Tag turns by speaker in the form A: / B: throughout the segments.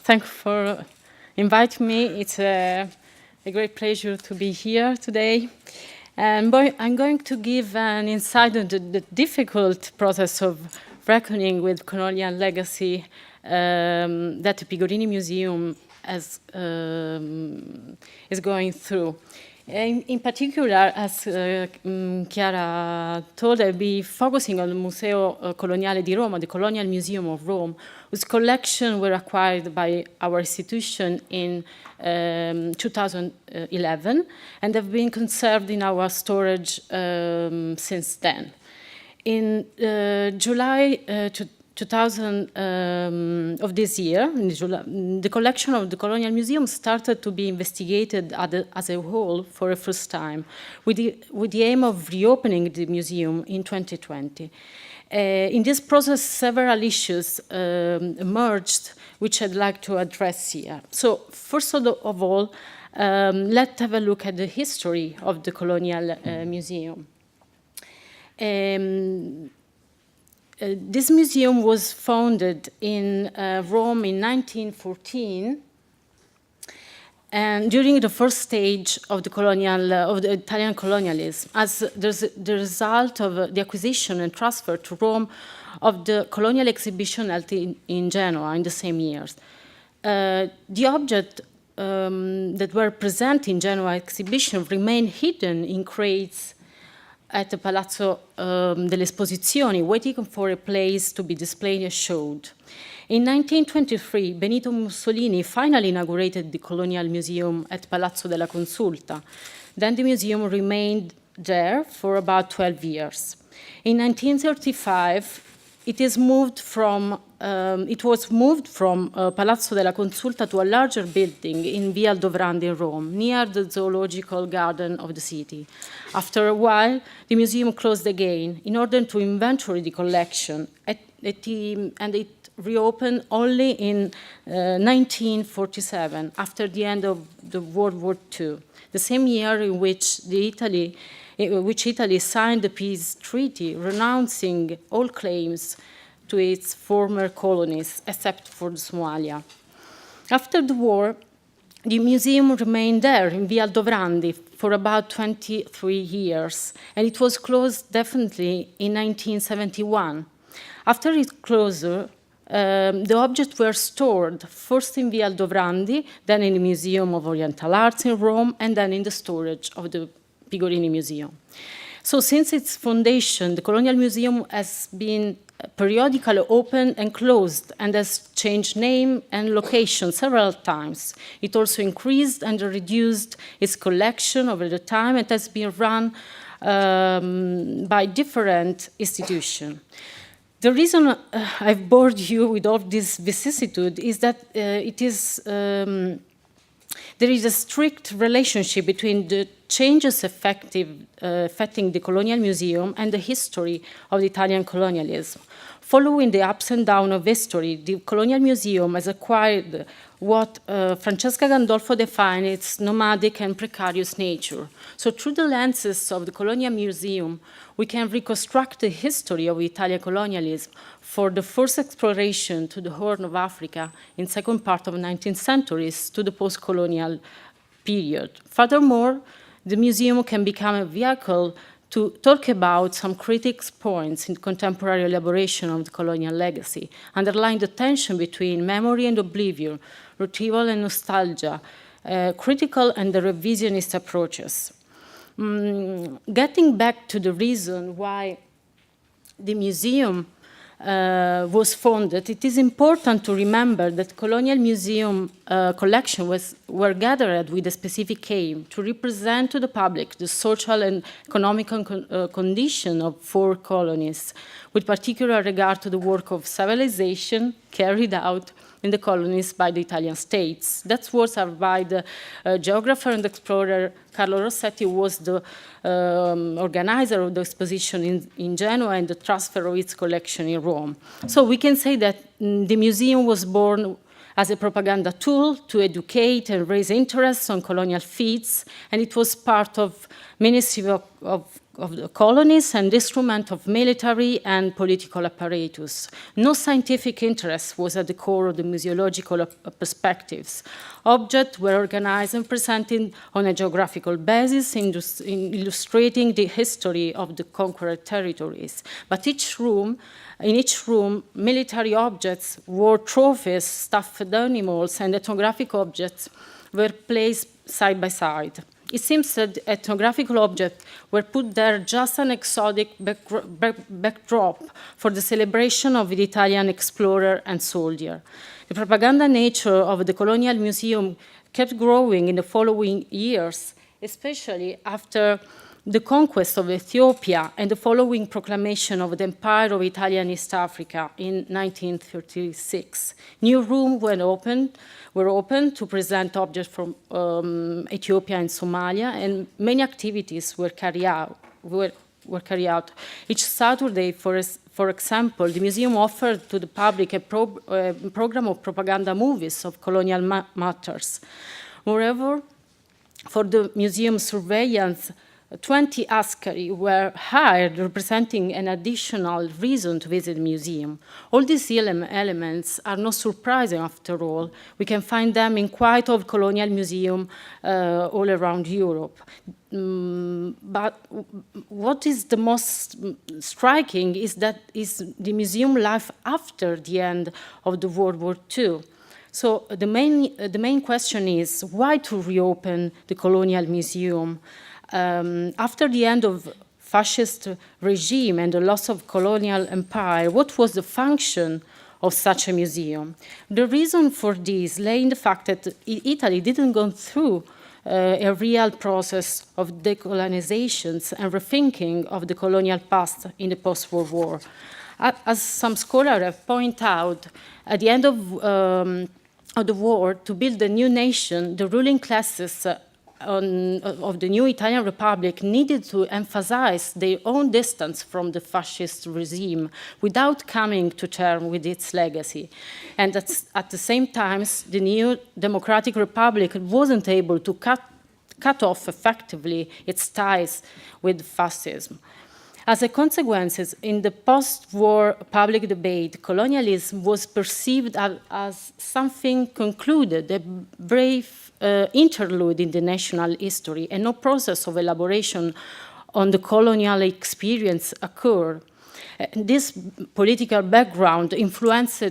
A: Thanks for inviting me. It's a great pleasure to be here today. And I'm going to give an insight into the difficult process of reckoning with colonial legacy that the Pigorini Museum is going through. In particular, as Chiara told, I'll be focusing on the Museo Coloniale di Roma, the Colonial Museum of Rome, whose collection were acquired by our institution in 2011 and have been conserved in our storage since then. In July 2000 of this year, the collection of the Colonial Museum started to be investigated as a whole for the first time, with the aim of reopening the museum in 2020. In this process, several issues emerged, which I'd like to address here. So, first of all, let's have a look at the history of the Colonial Museum. This museum was founded in Rome in 1914, and during the first stage of the Italian colonialism, as the result of the acquisition and transfer to Rome of the colonial exhibition held in Genoa in the same years. The objects that were present in Genoa exhibition remained hidden in crates at the Palazzo delle Esposizioni, waiting for a place to be displayed and showed. In 1923, Benito Mussolini finally inaugurated the Colonial Museum at Palazzo della Consulta. Then the museum remained there for about 12 years. In 1935, it was moved from Palazzo della Consulta to a larger building in Via Aldovrandi in Rome, near the zoological garden of the city. After a while, the museum closed again in order to inventory the collection, and it reopened only in 1947, after the end of the World War II, the same year in which Italy signed the peace treaty, renouncing all claims to its former colonies, except for Somalia. After the war, the museum remained there in Via Aldovrandi for about 23 years, and it was closed definitely in 1971. After its closure, the objects were stored first in Via Aldovrandi, then in the Museum of Oriental Arts in Rome, and then in the storage of the Pigorini Museum. So since its foundation, the Colonial Museum has been periodically opened and closed and has changed name and location several times. It also increased and reduced its collection over the time and has been run by different institutions. The reason I've bored you with all this vicissitude is that there is a strict relationship between the changes affecting the Colonial Museum and the history of the Italian colonialism. Following the ups and downs of history, the Colonial Museum has acquired what Francesca Gandolfo defined its nomadic and precarious nature. So through the lenses of the Colonial Museum, we can reconstruct the history of Italian colonialism for the first exploration to the Horn of Africa in the second part of the 19th century to the post-colonial period. Furthermore, the museum can become a vehicle to talk about some critical points in contemporary elaboration of the colonial legacy, underlying the tension between memory and oblivion, retrieval and nostalgia, critical and the revisionist approaches. Getting back to the reason why the museum was founded, it is important to remember that Colonial Museum collection were gathered with a specific aim to represent to the public the social and economic condition of four colonies, with particular regard to the work of civilization carried out in the colonies by the Italian states. That was by the geographer and explorer Carlo Rossetti, who was the organizer of the exposition in Genoa and the transfer of its collection in Rome. So we can say that the museum was born as a propaganda tool to educate and raise interest on colonial feats, and it was part of Ministry of of the colonies and instrument of military and political apparatus. No scientific interest was at the core of the museological perspectives. Objects were organized and presented on a geographical basis, in illustrating the history of the conquered territories. But in each room, military objects, war trophies, stuffed animals, and ethnographic objects were placed side by side. It seems that ethnographical objects were put there just an exotic backdrop for the celebration of the Italian explorer and soldier. The propaganda nature of the colonial museum kept growing in the following years, especially after the conquest of Ethiopia and the following proclamation of the Empire of Italian East Africa in 1936. New rooms were opened to present objects from Ethiopia and Somalia, and many activities were carried out. Each Saturday, for example, the museum offered to the public a program of propaganda movies of colonial matters. Moreover, for the museum surveillance, 20 askari were hired, representing an additional reason to visit the museum. All these elements are not surprising after all. We can find them in quite of colonial museums all around Europe. But what is the most striking is the museum life after the end of the World War II. So the main question is, why to reopen the colonial museum? After the end of fascist regime and the loss of colonial empire, what was the function of such a museum? The reason for this lay in the fact that Italy didn't go through a real process of decolonization and rethinking of the colonial past in the post-war war. As some scholars have pointed out, at the end of the war, to build a new nation, the ruling classes of the new Italian Republic needed to emphasize their own distance from the fascist regime without coming to terms with its legacy. And at the same time, the new democratic republic wasn't able to cut off effectively its ties with fascism. As a consequence, in the post-war public debate, colonialism was perceived as something concluded, a brave interlude in the national history, and no process of elaboration on the colonial experience occurred. This political background influenced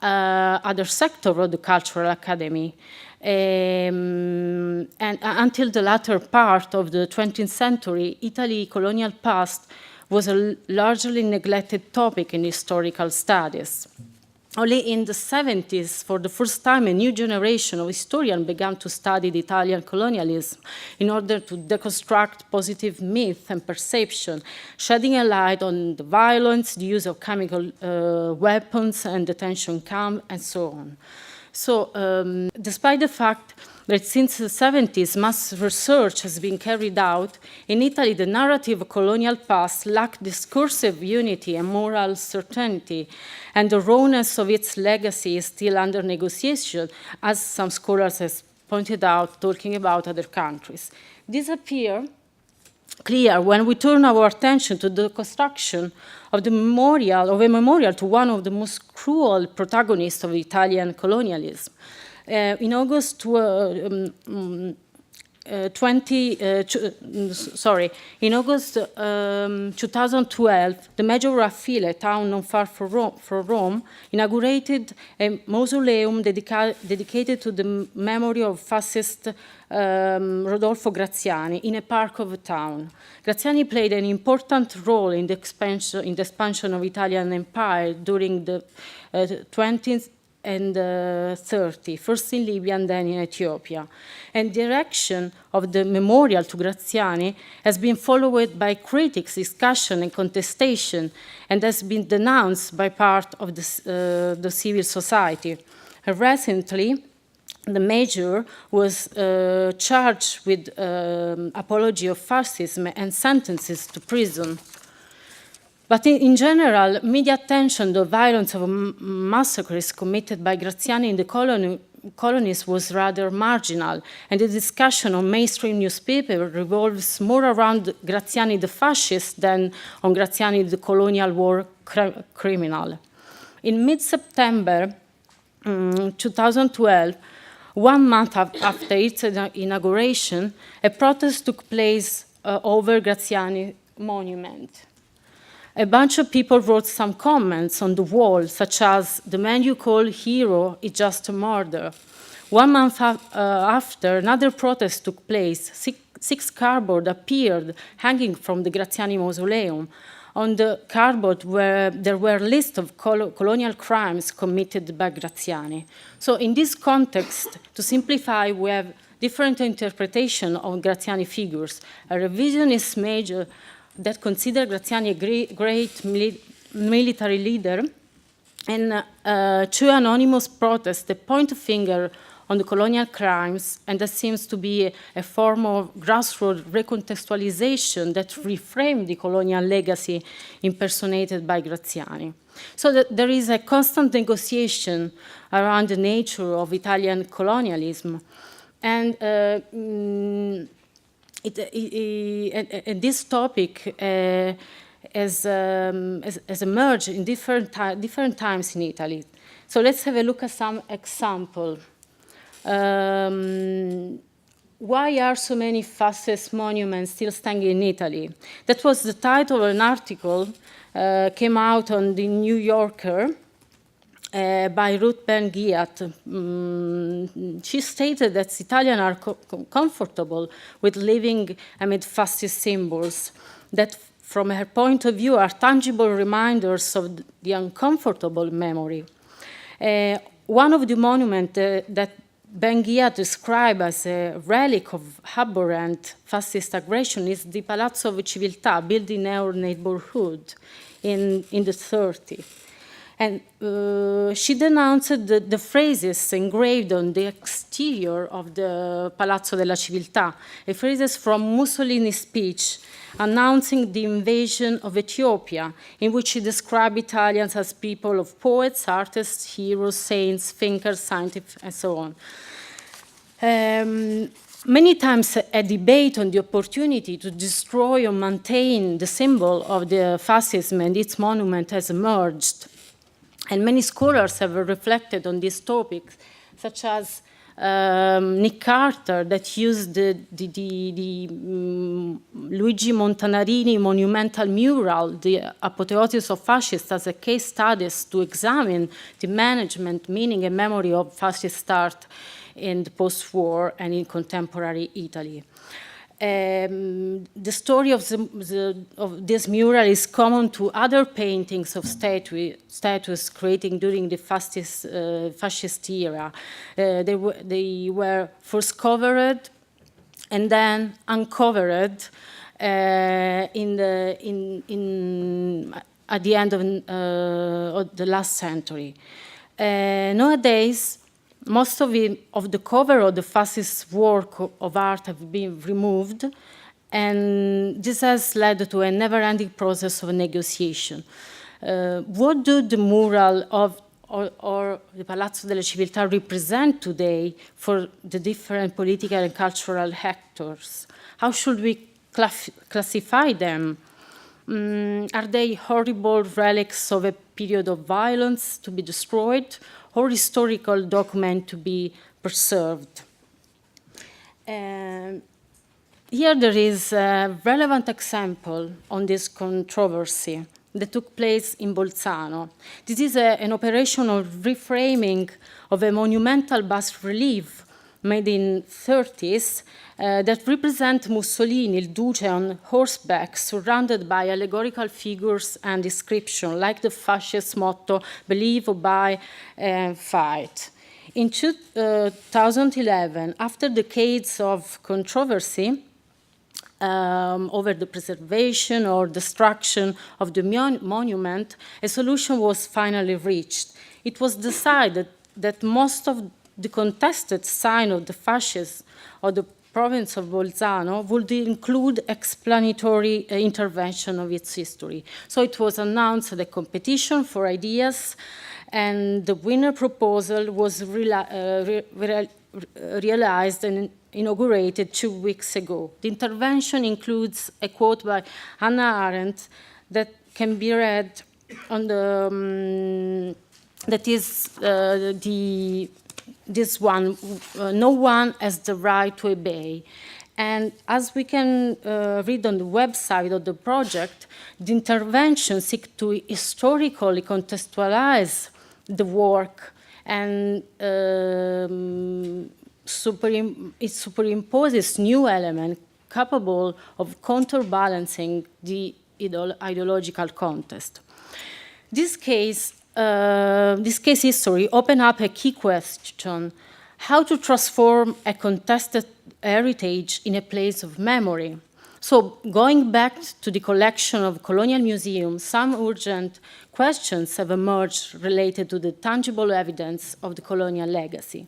A: other sectors of the cultural academy. And until the latter part of the 20th century, Italy's colonial past was a largely neglected topic in historical studies. Only in the 70s, for the first time, a new generation of historians began to study the Italian colonialism in order to deconstruct positive myth and perception, shedding a light on the violence, the use of chemical weapons and detention camps, and so on. So, despite the fact that since the 70s, mass research has been carried out, in Italy, the narrative of colonial past lacked discursive unity and moral certainty, and the rawness of its legacy is still under negotiation, as some scholars have pointed out, talking about other countries. This appears clear when we turn our attention to the construction of a memorial to one of the most cruel protagonists of Italian colonialism. In August 2012, the Major Affile, a town not far from Rome, inaugurated a mausoleum dedicated to the memory of fascist Rodolfo Graziani in a park of the town. Graziani played an important role in the expansion of Italian empire during the 20th and 30, first in Libya and then in Ethiopia. And the erection of the memorial to Graziani has been followed by critics, discussion, and contestation, and has been denounced by part of the civil society. And recently, the mayor was charged with apology of fascism and sentences to prison. But in general, media attention to the violence of massacres committed by Graziani in the colony colonies was rather marginal, and the discussion on mainstream newspaper revolves more around Graziani the fascist than on Graziani the colonial war criminal. In mid-September 2012, 1 month after its inauguration, a protest took place over Graziani monument. A bunch of people wrote some comments on the wall, such as, "The man you call hero is just a murderer." 1 month after, another protest took place. Six cardboard appeared hanging from the Graziani mausoleum. On the cardboard there were lists of colonial crimes committed by Graziani. So in this context, to simplify, we have different interpretations of Graziani figures. A revisionist major that considered Graziani a great military leader, and two anonymous protests that point a finger on the colonial crimes, and that seems to be a form of grassroots recontextualization that reframed the colonial legacy impersonated by Graziani. So that there is a constant negotiation around the nature of Italian colonialism, and this topic has emerged in different times in Italy. So let's have a look at some example. Why are so many fascist monuments still standing in Italy? That was the title of an article came out on the New Yorker by Ruth Ben-Ghiat. She stated that Italians are comfortable with living amid fascist symbols that, from her point of view, are tangible reminders of the uncomfortable memory. One of the monuments that Ben-Ghiat described as a relic of abhorrent fascist aggression is the Palazzo of Civiltà, built in our neighborhood in the 30s. And she denounced the phrases engraved on the exterior of the Palazzo della Civiltà, a phrases from Mussolini's speech announcing the invasion of Ethiopia, in which he described Italians as people of poets, artists, heroes, saints, thinkers, scientists, and so on. Many times a debate on the opportunity to destroy or maintain the symbol of the fascism and its monument has emerged. And many scholars have reflected on this topic, such as Nick Carter, that used the Luigi Montanarini monumental mural, The Apotheosis of Fascists, as a case study to examine the management, meaning, and memory of fascist art in the post-war and in contemporary Italy. The story of this mural is common to other paintings of statues created during the fascist era. They were first covered and then uncovered at the end of the last century. Nowadays, most of the cover of the fascist work of art have been removed, and this has led to a never-ending process of negotiation. What do the mural or the Palazzo della Civiltà represent today for the different political and cultural actors? How should we classify them? Are they horrible relics of a period of violence to be destroyed, or historical document to be preserved? Here there is a relevant example on this controversy that took place in Bolzano. This is an operation of reframing of a monumental bas-relief made in 30s that represent Mussolini, il Duce, on horseback, surrounded by allegorical figures and description, like the fascist motto, believe, obey, and fight. In 2011, after decades of controversy over the preservation or destruction of the monument, a solution was finally reached. It was decided that most of the contested sign of the fascists or the province of Bolzano would include explanatory intervention of its history. So it was announced the competition for ideas, and the winner proposal was realized and inaugurated 2 weeks ago. The intervention includes a quote by Hannah Arendt that can be read on the, that is this one, no one has the right to obey. And as we can read on the website of the project, the intervention seeks to historically contextualize the work, and it superimposes new element capable of counterbalancing the ideological context. This case history opened up a key question: how to transform a contested heritage in a place of memory. So going back to the collection of colonial museums, some urgent questions have emerged related to the tangible evidence of the colonial legacy.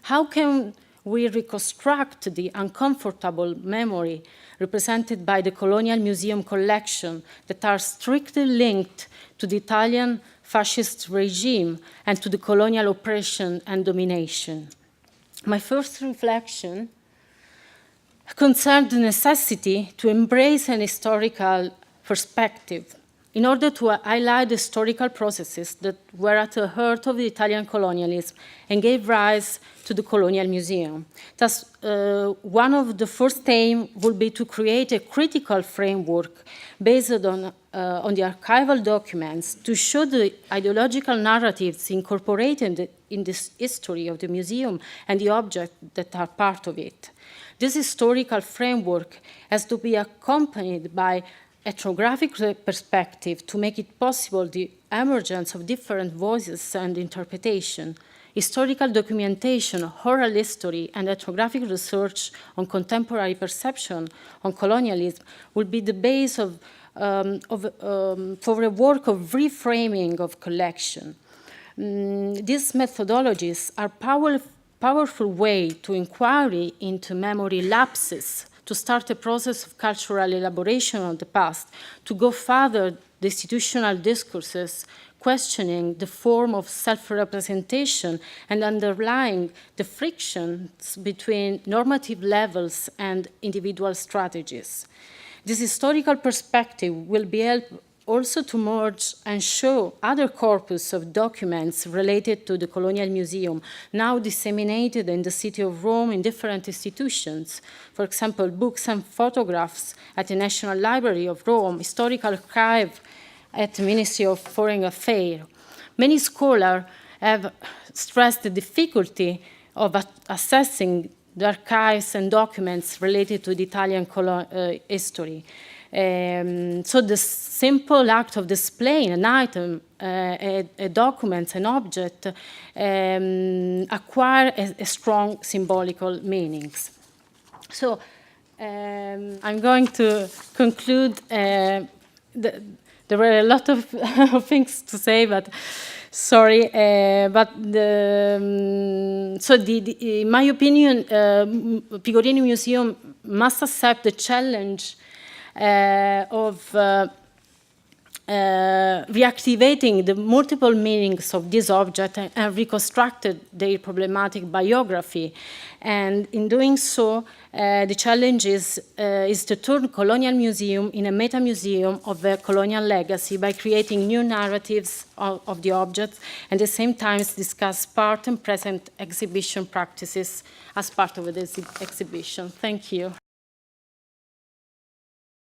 A: How can we reconstruct the uncomfortable memory represented by the colonial museum collection that are strictly linked to the Italian fascist regime and to the colonial oppression and domination? My first reflection concerned the necessity to embrace an historical perspective in order to highlight the historical processes that were at the heart of the Italian colonialism and gave rise to the Colonial Museum. Thus, one of the first aims would be to create a critical framework based on the archival documents to show the ideological narratives incorporated in this history of the museum and the objects that are part of it. This historical framework has to be accompanied by ethnographic perspective to make it possible the emergence of different voices and interpretation. Historical documentation, oral history, and ethnographic research on contemporary perception on colonialism will be the base for a work of reframing of collection. These methodologies are powerful way to inquiry into memory lapses, to start a process of cultural elaboration of the past, to go further the institutional discourses, questioning the form of self-representation and underlying the frictions between normative levels and individual strategies. This historical perspective will be helped also to merge and show other corpus of documents related to the Colonial Museum, now disseminated in the city of Rome in different institutions. For example, books and photographs at the National Library of Rome, historical archive at the Ministry of Foreign Affairs. Many scholars have stressed the difficulty of assessing the archives and documents related to the Italian history. So the simple act of displaying an item, a document, an object, acquire a strong symbolical meanings. So I'm going to conclude. There were a lot of things to say, but sorry. In my opinion, Pigorini Museum must accept the challenge of reactivating the multiple meanings of this object and reconstructed their problematic biography. And in doing so, the challenge is to turn Colonial Museum in a meta-museum of the colonial legacy by creating new narratives of the objects and at the same time discuss past and present exhibition practices as part of the exhibition. Thank you.